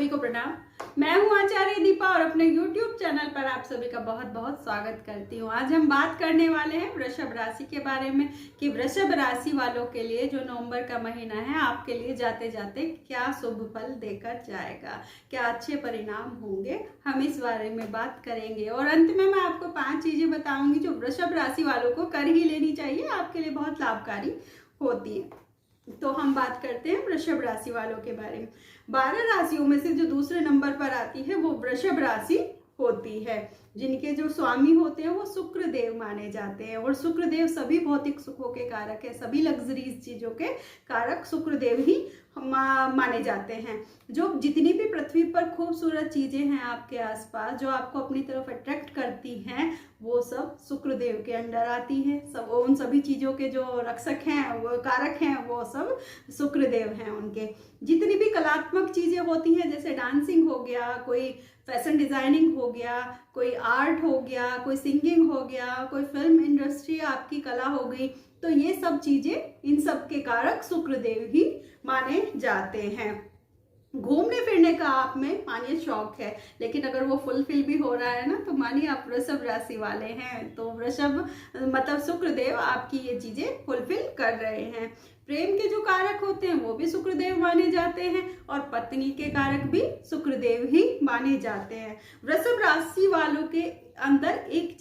सभी को प्रणाम। मैं हूं आचार्य दीपा और अपने YouTube चैनल पर आप सभी का बहुत बहुत स्वागत करती हूं। आज हम बात करने वाले हैं वृषभ राशि के बारे में कि वृषभ राशि वालों के लिए जो नवंबर का महीना है आपके लिए जाते जाते क्या शुभ फल देकर जाएगा, क्या अच्छे परिणाम होंगे, हम इस बारे में बात करेंगे। और अंत में मैं आपको 5 चीजें बताऊंगी जो वृषभ राशि वालों को कर ही लेनी चाहिए, आपके लिए बहुत लाभकारी होती है। तो हम बात करते हैं वृषभ राशि वालों के बारे में। 12 राशियों में से जो दूसरे नंबर पर आती है वो वृषभ राशि होती है, जिनके जो स्वामी होते हैं वो शुक्र देव माने जाते हैं। और शुक्र देव सभी भौतिक सुखों के कारक है, सभी लग्जरीज चीजों के कारक शुक्र देव ही माने जाते हैं। जो जितनी भी पृथ्वी पर खूबसूरत चीजें हैं आपके आसपास जो आपको अपनी तरफ अट्रैक्ट करती हैं वो सब शुक्र देव के अंडर आती हैं। सब उन सभी चीजों के जो रक्षक हैं, वो कारक हैं, वो सब शुक्र देव हैं उनके। जितनी भी कलात्मक चीजें होती हैं, जैसे डांसिंग हो गया, कोई फैशन डिजाइनिंग हो गया, कोई आर्ट हो गया, कोई सिंगिंग हो गया, कोई फिल्म इंडस्ट्री आपकी कला हो गई, तो ये सब चीजें, इन सब के कारक शुक्र देव ही माने जाते हैं। घूमने फिरने का आप में मानिए शौक है, लेकिन अगर वो फुलफिल भी हो रहा है ना, तो मानिए आप वृषभ राशि वाले हैं, तो वृषभ मतलब शुक्र देव आपकी ये चीजें फुलफिल कर रहे हैं। प्रेम के जो कारक होते हैं वो भी शुक्र देव माने जाते हैं और पत्नी के कारक भी शुक्र देव ही माने जाते हैं। वृषभ राशि वालों के अंदर एक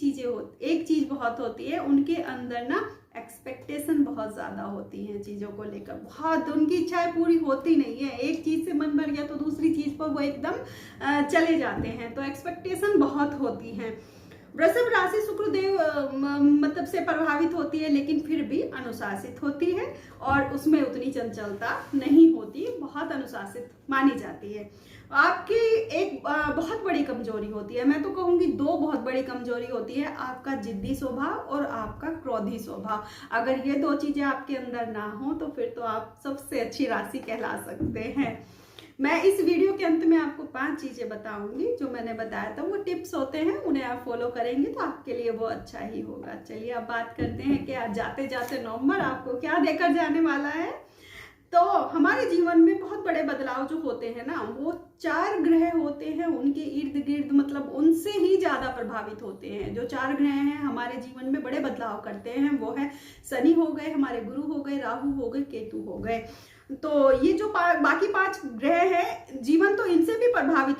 चीज बहुत होती है, उनके अंदर ना एक्सपेक्टेशन बहुत ज्यादा होती है चीजों को लेकर, बहुत उनकी इच्छाएं पूरी होती नहीं है। एक चीज से मन भर गया तो दूसरी चीज पर वो एकदम चले जाते हैं, तो एक्सपेक्टेशन बहुत होती है। वृषभ राशि शुक्र देव मतलब से प्रभावित होती है, लेकिन फिर भी अनुशासित होती है और उसमें उतनी चंचलता नहीं होती, बहुत अनुशासित मानी जाती है। आपकी एक बहुत बड़ी कमजोरी होती है, मैं तो कहूंगी 2 बहुत बड़ी कमजोरी होती है, आपका जिद्दी स्वभाव और आपका क्रोधी स्वभाव। अगर ये 2 चीजें आपके अंदर ना हो तो फिर तो आप सबसे अच्छी राशि कहला सकते हैं। मैं इस वीडियो के अंत में आपको 5 चीजें बताऊंगी जो मैंने बताया था, वो टिप्स होते हैं, उन्हें आप फॉलो करेंगे तो आपके लिए वो अच्छा ही होगा। चलिए अब बात करते हैं कि आज जाते जाते नवंबर आपको क्या देकर जाने वाला है। तो हमारे जीवन में बहुत बड़े बदलाव जो होते हैं ना, वो 4 ग्रह होते हैं, उनके इर्द गिर्द मतलब उनसे ही ज्यादा प्रभावित होते हैं। जो 4 ग्रह हैं हमारे जीवन में बड़े बदलाव करते हैं, वो है शनि हो गए, हमारे गुरु हो गए, राहु हो गए, केतु हो गए। तो ये जो बाकी 5 ग्रह हैं, जीवन तो इनसे भी प्रभावित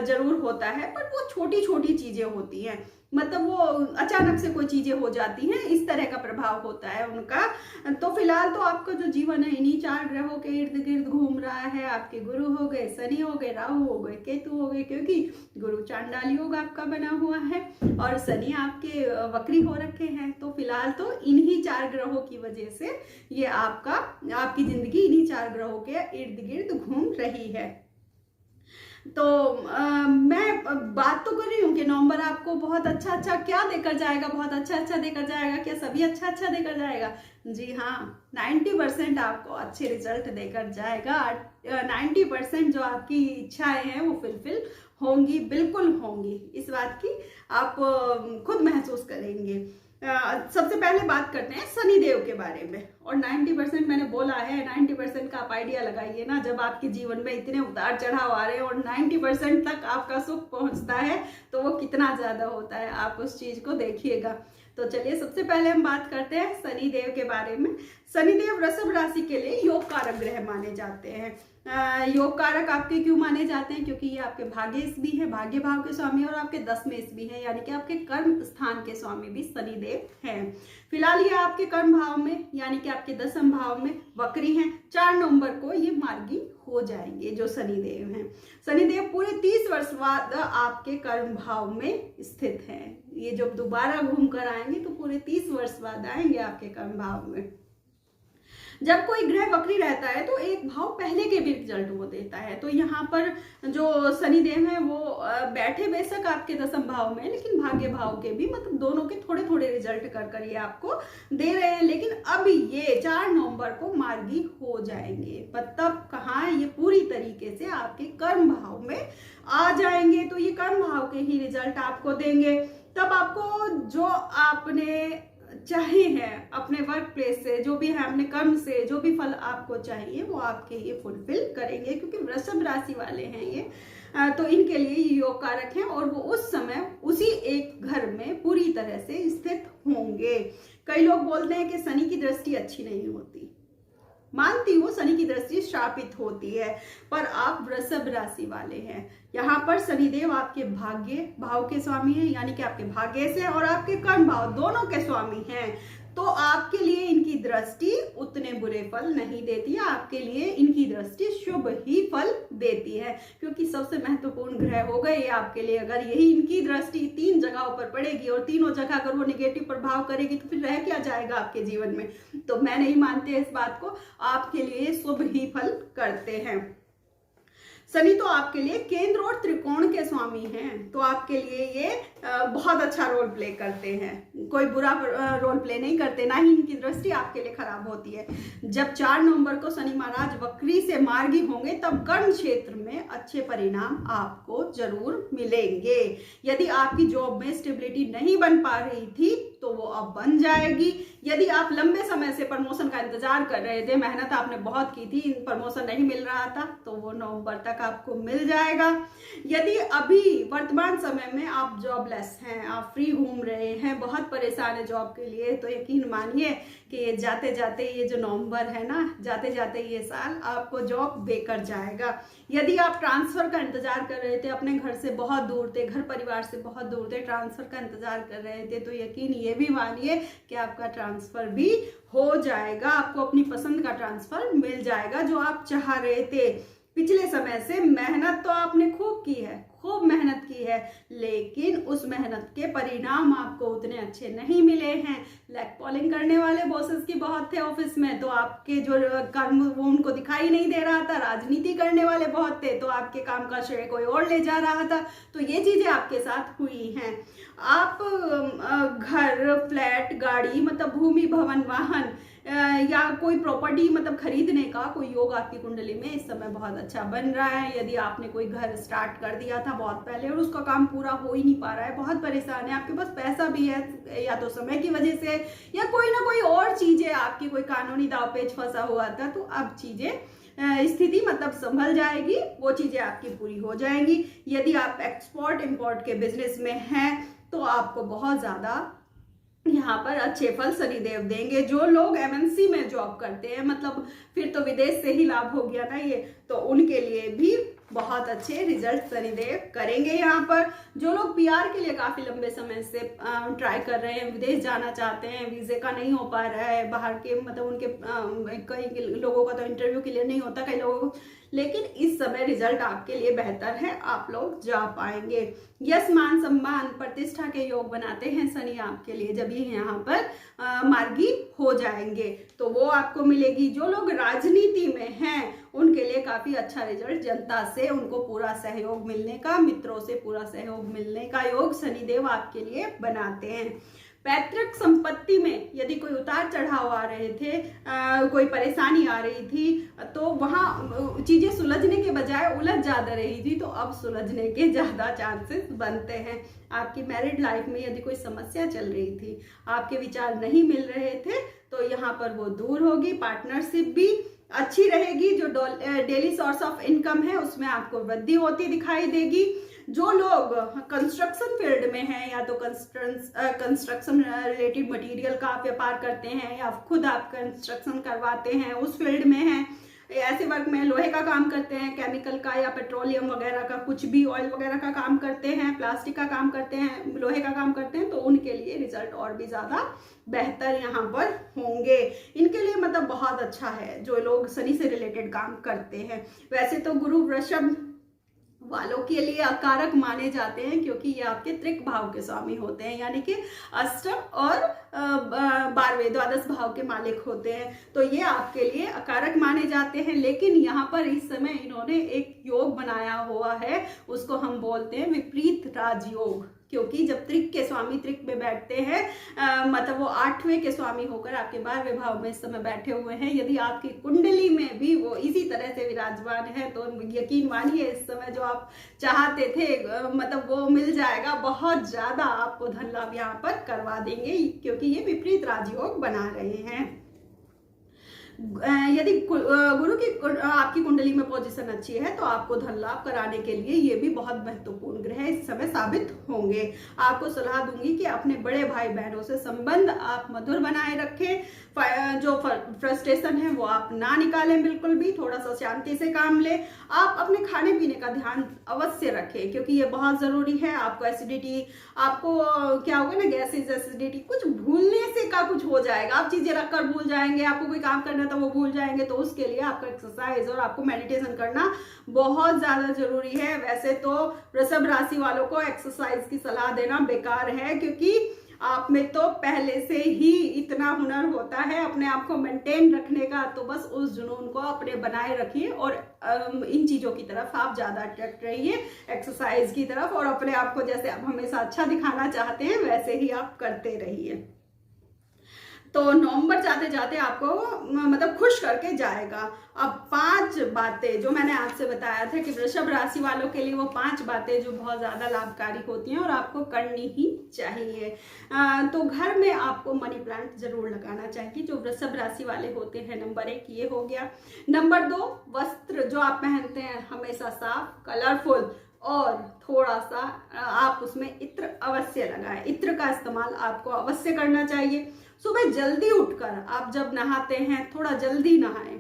जरूर होता है, पर वो छोटी छोटी चीजें होती हैं, मतलब वो अचानक से कोई चीजें हो जाती हैं, इस तरह का प्रभाव होता है उनका। तो फिलहाल तो आपका जो जीवन है इन्हीं 4 ग्रहों के इर्द गिर्द घूम रहा है। आपके गुरु हो गए, शनि हो गए, राहु हो गए, केतु हो गए, क्योंकि गुरु चांडाली योग आपका बना हुआ है और शनि आपके वक्री हो रखे हैं। तो फिलहाल तो इन्हीं 4 ग्रहों की वजह से ये आपकी जिंदगी इन्हीं 4 ग्रहों के इर्द गिर्द घूम रही है। तो मैं बात तो कर रही हूँ कि नवंबर आपको बहुत अच्छा क्या देकर जाएगा, बहुत अच्छा देकर जाएगा। क्या सभी अच्छा देकर जाएगा? जी हाँ, 90% आपको अच्छे रिजल्ट देकर जाएगा। 90% जो आपकी इच्छाएं हैं वो फुलफिल होंगी, बिल्कुल होंगी, इस बात की आप खुद महसूस करेंगे। सबसे पहले बात करते हैं शनिदेव के बारे में। और 90% मैंने बोला है, 90% का आप आइडिया लगाइए ना, जब आपके जीवन में इतने उतार चढ़ाव आ रहे हैं और 90% तक आपका सुख पहुंचता है तो वो कितना ज्यादा होता है, आप उस चीज को देखिएगा। तो चलिए सबसे पहले हम बात करते हैं शनिदेव के बारे में। शनिदेव वृषभ राशि के लिए योग कारक ग्रह माने जाते हैं। योग कारक आपके क्यों माने जाते हैं? क्योंकि ये आपके भाग्येश भी है, भाग्य भाव के स्वामी, और आपके 10वें भी है, यानी कि आपके कर्म स्थान के स्वामी भी शनिदेव हैं। फिलहाल ये आपके कर्म भाव में यानी कि आपके 10वें भाव में वक्री हैं। 4 नवंबर को ये मार्गी हो जाएंगे जो शनिदेव हैं। शनिदेव पूरे 30 वर्ष बाद आपके कर्म भाव में स्थित हैं। ये जब दोबारा घूम कर आएंगे तो पूरे 30 वर्ष बाद आएंगे आपके कर्म भाव में। जब कोई ग्रह वक्री रहता है तो एक भाव पहले के भी रिजल्ट वो देता है। तो यहाँ पर जो शनिदेव है वो बैठे बेशक आपके 10वें भाव में, लेकिन भाग्य भाव के भी, मतलब दोनों के थोड़े थोड़े रिजल्ट कर ये आपको दे रहे हैं। लेकिन अब ये 4 नवंबर को मार्गी हो जाएंगे, मतलब कहाँ, ये पूरी तरीके से आपके कर्म भाव में आ जाएंगे। तो ये कर्म भाव के ही रिजल्ट आपको देंगे। तब आपको जो आपने चाहे हैं अपने वर्क प्लेस से, जो भी है अपने कर्म से, जो भी फल आपको चाहिए वो आपके लिए फुलफिल करेंगे, क्योंकि वृषभ राशि वाले हैं ये। तो इनके लिए ये योग कारक हैं और वो उस समय उसी एक घर में पूरी तरह से स्थित होंगे। कई लोग बोलते हैं कि शनि की दृष्टि अच्छी नहीं होती, मानती हूँ शनि की दृष्टि श्रापित होती है, पर आप वृषभ राशि वाले हैं। यहाँ पर शनिदेव आपके भाग्य भाव के स्वामी हैं, यानी कि आपके भाग्य से और आपके कर्म भाव दोनों के स्वामी हैं। तो आपके लिए इनकी दृष्टि उतने बुरे फल नहीं देती है, आपके लिए इनकी दृष्टि शुभ ही फल देती है, क्योंकि सबसे महत्वपूर्ण ग्रह हो गए ये आपके लिए। अगर यही इनकी दृष्टि 3 जगहों पर पड़ेगी और तीनों जगह अगर वो निगेटिव प्रभाव करेगी तो फिर रह क्या जाएगा आपके जीवन में। तो मैं नहीं मानती इस बात को, आपके लिए शुभ ही फल करते हैं। शनि तो आपके लिए केंद्र और त्रिकोण के स्वामी हैं, तो आपके लिए ये बहुत अच्छा रोल प्ले करते हैं, कोई बुरा रोल प्ले नहीं करते, ना ही इनकी दृष्टि आपके लिए खराब होती है। जब 4 नवंबर को शनि महाराज वक्री से मार्गी होंगे तब कर्म क्षेत्र में अच्छे परिणाम आपको जरूर मिलेंगे। यदि आपकी जॉब में स्टेबिलिटी नहीं बन पा रही थी तो वो अब बन जाएगी। यदि आप लंबे समय से प्रमोशन का इंतजार कर रहे थे, मेहनत आपने बहुत की थी, प्रमोशन नहीं मिल रहा था, तो वो नवंबर तक आपको मिल जाएगा। यदि अभी वर्तमान समय में आप जॉबलेस हैं, आप फ्री घूम रहे हैं, बहुत परेशान है जॉब के लिए, तो यकीन मानिए कि ये जाते जाते ये जो नवंबर है ना, जाते जाते ये साल आपको जॉब बेकर जाएगा। यदि आप ट्रांसफर का इंतजार कर रहे थे, अपने घर से बहुत दूर थे, घर परिवार से बहुत दूर थे, ट्रांसफर का इंतजार कर रहे थे, तो यकीन ये भी मानिए कि आपका ट्रांसफर भी हो जाएगा, आपको अपनी पसंद का ट्रांसफर मिल जाएगा जो आप चाह रहे थे। पिछले समय से मेहनत तो आपने खूब की है, खूब मेहनत की है, लेकिन उस मेहनत के परिणाम आपको उतने अच्छे नहीं मिले हैं। लैग पॉलिंग करने वाले बॉसेस की बहुत थे ऑफिस में, तो आपके जो कर्म वो उनको दिखाई नहीं दे रहा था। राजनीति करने वाले बहुत थे, तो आपके काम का श्रेय कोई और ले जा रहा था। तो ये चीजें आपके साथ हुई हैं। आप घर, फ्लैट, गाड़ी, मतलब भूमि, भवन, वाहन या कोई प्रॉपर्टी मतलब खरीदने का कोई योग आपकी कुंडली में इस समय बहुत अच्छा बन रहा है। यदि आपने कोई घर स्टार्ट कर दिया था बहुत पहले और उसका काम पूरा हो ही नहीं पा रहा है, बहुत परेशान है, आपके पास पैसा भी है या तो समय की वजह से या कोई ना कोई और चीजें, आपकी कोई कानूनी दावपेच फंसा हुआ था, तो अब चीजें स्थिति मतलब संभल जाएगी, वो चीजें आपकी पूरी हो जाएंगी। यदि आप एक्सपोर्ट इंपोर्ट के बिजनेस में हैं तो आपको बहुत ज्यादा यहाँ पर अच्छे फल शनिदेव देंगे। जो लोग एमएनसी में जॉब करते हैं, मतलब फिर तो विदेश से ही लाभ हो गया ना ये, तो उनके लिए भी बहुत अच्छे रिजल्ट शनिदेव करेंगे। यहाँ पर जो लोग पीआर के लिए काफी लंबे समय से ट्राई कर रहे हैं, विदेश जाना चाहते हैं, वीजे का नहीं हो पा रहा है, बाहर के मतलब उनके कई लोगों का तो इंटरव्यू क्लियर नहीं होता कई लोगों को, लेकिन इस समय रिजल्ट आपके लिए बेहतर है, आप लोग जा पाएंगे। यश, मान, सम्मान, प्रतिष्ठा के योग बनाते हैं शनि आपके लिए जब ये यहाँ पर मार्गी हो जाएंगे, तो वो आपको मिलेगी। जो लोग राजनीति में हैं उनके लिए काफी अच्छा रिजल्ट, जनता से उनको पूरा सहयोग मिलने का, मित्रों से पूरा सहयोग मिलने का योग शनिदेव आपके लिए बनाते हैं। पैतृक संपत्ति में यदि कोई उतार चढ़ाव आ रहे थे, कोई परेशानी आ रही थी, तो वहां चीजें सुलझने के बजाय उलझ ज्यादा रही थी, तो अब सुलझने के ज्यादा चांसेस बनते हैं। आपकी मैरिड लाइफ में यदि कोई समस्या चल रही थी, आपके विचार नहीं मिल रहे थे, तो यहाँ पर वो दूर होगी। पार्टनरशिप भी अच्छी रहेगी। जो डेली सोर्स ऑफ इनकम है उसमें आपको वृद्धि होती दिखाई देगी। जो लोग कंस्ट्रक्शन फील्ड में हैं या तो कंस्ट्रक्शन रिलेटेड मटेरियल का आप व्यापार करते हैं या खुद आप कंस्ट्रक्शन करवाते हैं, उस फील्ड में हैं, ऐसे वर्क में लोहे का काम करते हैं, केमिकल का या पेट्रोलियम वगैरह का, कुछ भी ऑयल वगैरह का काम करते हैं, प्लास्टिक का काम करते हैं, लोहे का काम करते हैं, तो उनके लिए रिजल्ट और भी ज्यादा बेहतर यहाँ पर होंगे। इनके लिए मतलब बहुत अच्छा है जो लोग शनि से रिलेटेड काम करते हैं। वैसे तो गुरु वृषभ वालों के लिए अकारक माने जाते हैं, क्योंकि ये आपके त्रिक भाव के स्वामी होते हैं, यानी कि अष्टम और 12वें द्वादश भाव के मालिक होते हैं, तो ये आपके लिए अकारक माने जाते हैं। लेकिन यहाँ पर इस समय इन्होंने एक योग बनाया हुआ है, उसको हम बोलते हैं विपरीत राजयोग। क्योंकि जब त्रिक के स्वामी त्रिक में बैठते हैं मतलब वो 8वें के स्वामी होकर आपके 12वें भाव में इस समय बैठे हुए हैं। यदि आपकी कुंडली में भी वो इसी तरह से विराजमान है तो यकीन मानिए इस समय जो आप चाहते थे मतलब वो मिल जाएगा। बहुत ज्यादा आपको धन लाभ यहाँ पर करवा देंगे क्योंकि ये विपरीत राजयोग बना रहे हैं। यदि गुरु की आपकी कुंडली में पोजीशन अच्छी है तो आपको धन लाभ कराने के लिए ये भी बहुत महत्वपूर्ण ग्रह इस समय साबित होंगे। आपको सलाह दूंगी कि अपने बड़े भाई बहनों से संबंध आप मधुर बनाए रखें। जो फ्रस्ट्रेशन है वो आप ना निकालें बिल्कुल भी, थोड़ा सा शांति से काम लें। आप अपने खाने पीने का ध्यान अवश्य रखें क्योंकि ये बहुत जरूरी है। आपको एसिडिटी, आपको क्या होगा ना, गैसेज, एसिडिटी, कुछ भूलने से का कुछ हो जाएगा। आप चीजें रखकर भूल जाएंगे, आपको कोई काम करना तो वो भूल जाएंगे। तो उसके लिए आपका एक्सरसाइज और आपको मेडिटेशन करना बहुत ज्यादा जरूरी है। वैसे तो वृषभ राशि वालों को एक्सरसाइज की सलाह देना बेकार है क्योंकि आप में तो पहले से ही इतना हुनर होता है अपने आप को मेंटेन रखने का। तो बस उस जुनून को अपने बनाए रखिए और इन चीजों की तरफ आप ज्यादा अट्रैक्ट रहिए, एक्सरसाइज की तरफ, और अपने आप को जैसे आप हमेशा अच्छा दिखाना चाहते हैं वैसे ही आप करते रहिए। तो नवंबर जाते जाते आपको मतलब खुश करके जाएगा। अब 5 बातें जो मैंने आपसे बताया था कि वृषभ राशि वालों के लिए वो 5 बातें जो बहुत ज़्यादा लाभकारी होती हैं और आपको करनी ही चाहिए। तो घर में आपको मनी प्लांट जरूर लगाना चाहिए जो वृषभ राशि वाले होते हैं। नंबर 1 ये हो गया। नंबर 2, वस्त्र जो आप पहनते हैं हमेशा साफ, कलरफुल और थोड़ा सा आप उसमें इत्र अवश्य लगाएं। इत्र का इस्तेमाल आपको अवश्य करना चाहिए। सुबह जल्दी उठकर आप जब नहाते हैं थोड़ा जल्दी नहाएं।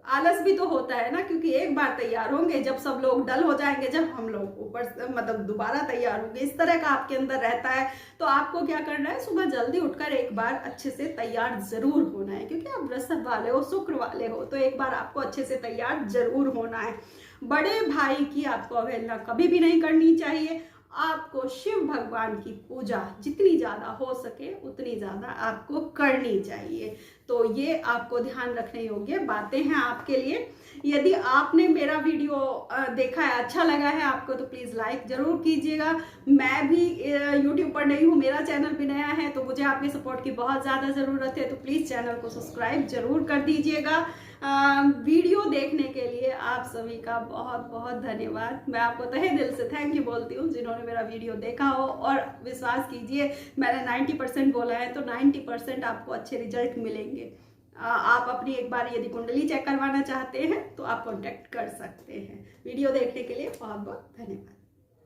आलस भी तो होता है ना, क्योंकि एक बार तैयार होंगे, जब सब लोग डल हो जाएंगे, जब हम लोग ऊपर मतलब दोबारा तैयार होंगे, इस तरह का आपके अंदर रहता है। तो आपको क्या करना है, सुबह जल्दी उठकर एक बार अच्छे से तैयार जरूर होना है क्योंकि आप वृषभ वाले हो, शुक्र वाले हो, तो एक बार आपको अच्छे से तैयार जरूर होना है। बड़े भाई की आपको अवहेलना कभी भी नहीं करनी चाहिए। आपको शिव भगवान की पूजा जितनी ज्यादा हो सके उतनी ज्यादा आपको करनी चाहिए। तो ये आपको ध्यान रखने योग्य बातें हैं आपके लिए। यदि आपने मेरा वीडियो देखा है, अच्छा लगा है आपको, तो प्लीज लाइक जरूर कीजिएगा। मैं भी यूट्यूब पर नई हूँ, मेरा चैनल भी नया है, तो मुझे आपके सपोर्ट की बहुत ज्यादा जरूरत है। तो प्लीज चैनल को सब्सक्राइब जरूर कर दीजिएगा। वीडियो देखने के लिए आप सभी का बहुत बहुत धन्यवाद। मैं आपको तहे दिल से थैंक यू बोलती हूँ जिन्होंने मेरा वीडियो देखा हो। और विश्वास कीजिए, मैंने 90% बोला है तो 90% आपको अच्छे रिजल्ट मिलेंगे। आप अपनी एक बार यदि कुंडली चेक करवाना चाहते हैं तो आप कॉन्टैक्ट कर सकते हैं। वीडियो देखने के लिए बहुत बहुत धन्यवाद।